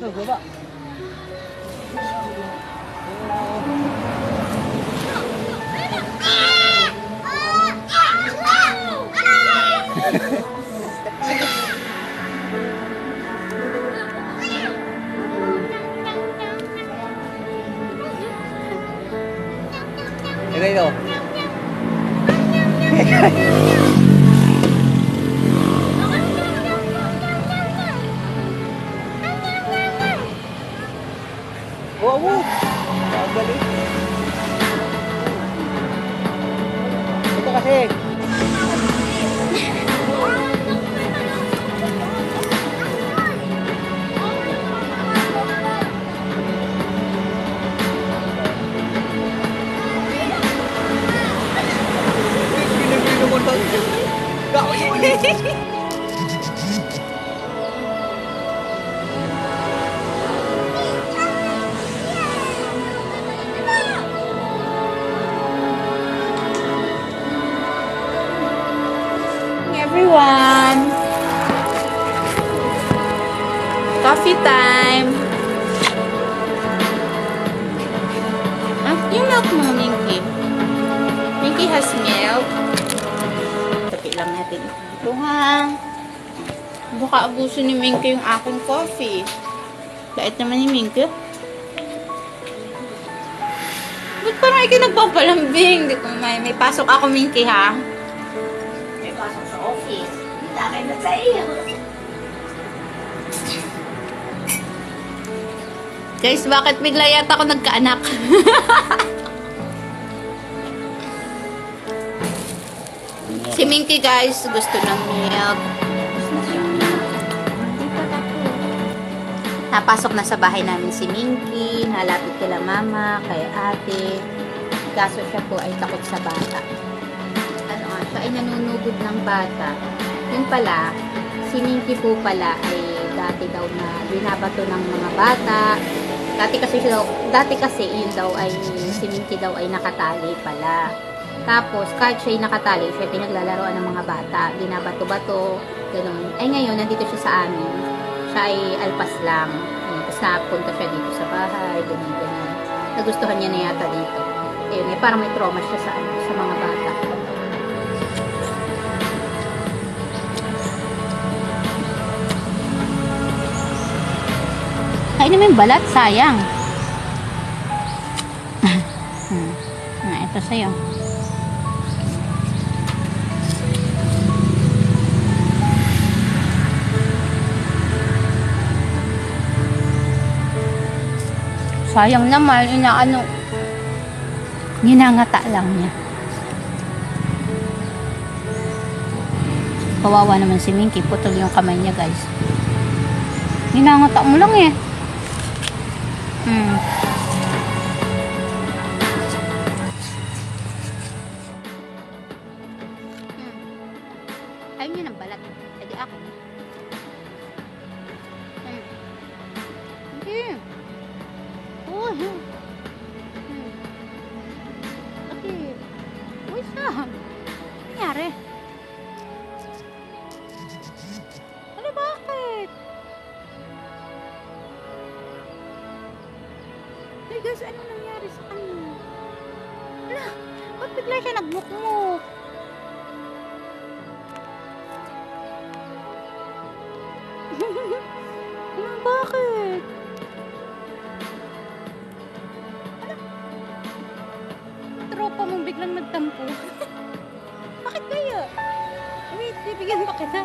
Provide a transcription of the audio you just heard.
Baba. Ito. Wow! Galing. Ito kasi. Pinipino mo to. Everyone, coffee time. Yung milk mo, Minky. Minky has milk. Tapi lang natin ito, ha. Baka abuso ni Minky yung aking coffee. Bait naman ni Minky. Ba't parang ikaw nagpapalambing? Di ko may pasok ako, Minky, ha. Pasok sa office. Takay na sa iyo. Guys, bakit bigla yata ako nagkaanak? Si Minky, guys, gusto ng milk. Napasok na sa bahay namin si Minky. Nalapit kila mama, kay ate. Kaso siya po ay takot sa bata. Siya ay nanunugod ng bata. Yun pala, si Minky po pala ay dati daw na binabato ng mga bata. Dati kasi yun daw ay si Minky daw ay nakatali pala. Tapos kahit siya ay nakatali, siya ay pinaglalaroan ng mga bata. Binabato-bato, ganun. Ay ngayon, nandito siya sa amin. Siya ay alpas lang. Tapos napunta siya dito sa bahay, ganun. Nagustuhan niya na yata dito. Ayun, parang may trauma siya sa mga bata. Kain naman yung balat, sayang. Ito sa'yo. Sayang naman, ginangata lang niya. Kawawa naman si Minky, putol yung kamay niya, guys. Ginangata mo lang eh. Ayaw niya ng balat. Pwede ako. Hindi. Oh, okay. Uy, sa? Nangyari? Ano, bakit? Hey guys, ano nangyari sa kanya? Wala, ba't bigla siya nagmukmuk? Bakit? Ano? Tropa mong biglang nagtampo. Bakit kaya? Wait, bibigyan pa kita.